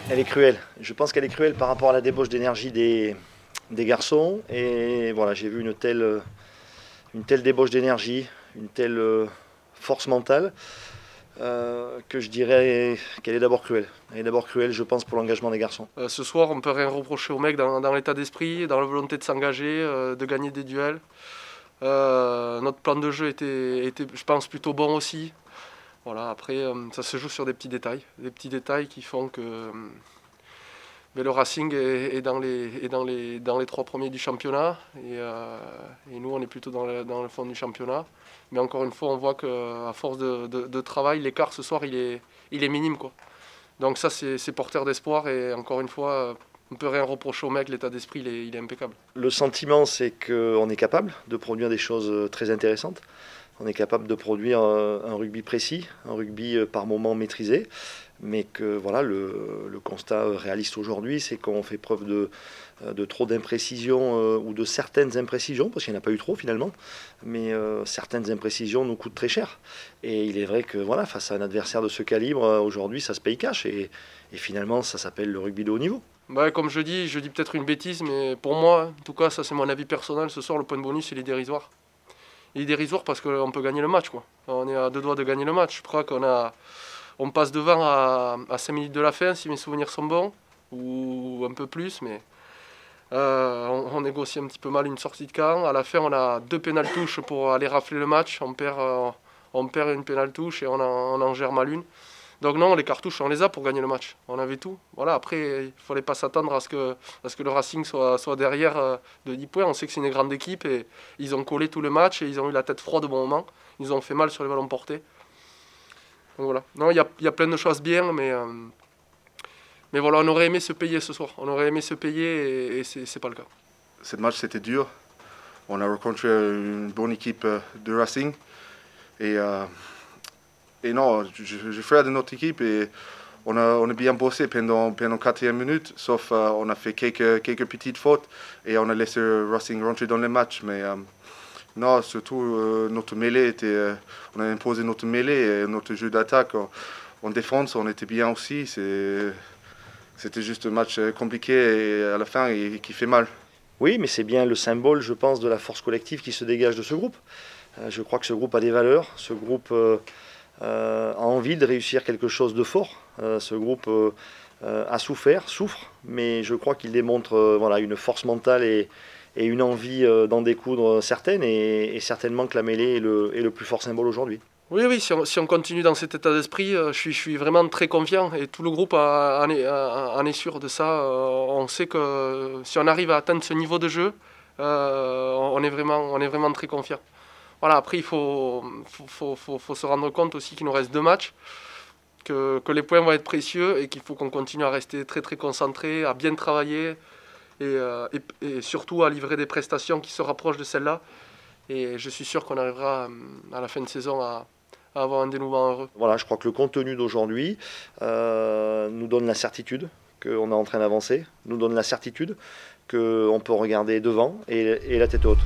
Elle est cruelle. Je pense qu'elle est cruelle par rapport à la débauche d'énergie des garçons. Et voilà, j'ai vu une telle débauche d'énergie, une telle force mentale, que je dirais qu'elle est d'abord cruelle. Elle est d'abord cruelle, je pense, pour l'engagement des garçons. Ce soir, on ne peut rien reprocher aux mecs dans l'état d'esprit, dans la volonté de s'engager, de gagner des duels. Notre plan de jeu était, je pense, plutôt bon aussi. Voilà, après, ça se joue sur des petits détails qui font que mais le Racing est dans les 3 premiers du championnat et nous on est plutôt dans le fond du championnat. Mais encore une fois, on voit qu'à force de travail, l'écart ce soir il est minime, quoi. Donc ça c'est porteur d'espoir et encore une fois, on ne peut rien reprocher au mec, l'état d'esprit il est impeccable. Le sentiment, c'est qu'on est capable de produire des choses très intéressantes. On est capable de produire un rugby précis, un rugby par moments maîtrisé, mais que voilà, le constat réaliste aujourd'hui, c'est qu'on fait preuve de trop d'imprécisions ou de certaines imprécisions, parce qu'il n'y en a pas eu trop finalement, mais certaines imprécisions nous coûtent très cher. Et il est vrai que voilà, face à un adversaire de ce calibre, aujourd'hui, ça se paye cash, et finalement, ça s'appelle le rugby de haut niveau. Bah, comme je dis peut-être une bêtise, mais pour moi, en tout cas, ça c'est mon avis personnel, ce soir le point de bonus il est dérisoire. Il est dérisoire parce qu'on peut gagner le match, quoi. On est à 2 doigts de gagner le match. Je crois on passe devant à 5 minutes de la fin, si mes souvenirs sont bons, ou un peu plus, mais on négocie un petit peu mal une sortie de camp. À la fin, on a 2 pénales touches pour aller rafler le match. On perd une pénale touche et on en gère mal une. Donc non, les cartouches, on les a pour gagner le match. On avait tout. Voilà, après, il ne fallait pas s'attendre à ce que le Racing soit derrière de 10 points. On sait que c'est une grande équipe et ils ont collé tout le match et ils ont eu la tête froide au bon moment. Ils nous ont fait mal sur les ballons portés. Donc voilà. Non, il y a plein de choses bien, mais voilà, on aurait aimé se payer ce soir. On aurait aimé se payer et c'est pas le cas. Ce match, c'était dur. On a rencontré une bonne équipe de Racing. Et non, je suis fier de notre équipe et on a bien bossé pendant 4e minute, sauf on a fait quelques petites fautes et on a laissé Racing rentrer dans le match. Mais non, surtout notre mêlée on a imposé notre mêlée et notre jeu d'attaque. En défense, on était bien aussi. C'était juste un match compliqué et à la fin, qui fait mal. Oui, mais c'est bien le symbole, je pense, de la force collective qui se dégage de ce groupe. Je crois que ce groupe a des valeurs, ce groupe a envie de réussir quelque chose de fort. Ce groupe a souffre, mais je crois qu'il démontre voilà, une force mentale et une envie d'en découdre certaines, et certainement que la mêlée est le plus fort symbole aujourd'hui. Oui, si on continue dans cet état d'esprit, je suis vraiment très confiant et tout le groupe en est sûr de ça. On sait que si on arrive à atteindre ce niveau de jeu, on est vraiment très confiant. Voilà, après il faut se rendre compte aussi qu'il nous reste 2 matchs, que les points vont être précieux et qu'il faut qu'on continue à rester très très concentré, à bien travailler et surtout à livrer des prestations qui se rapprochent de celles-là. Et je suis sûr qu'on arrivera à la fin de saison à avoir un dénouement heureux. Voilà, je crois que le contenu d'aujourd'hui nous donne la certitude qu'on est en train d'avancer, nous donne la certitude qu'on peut regarder devant et la tête haute.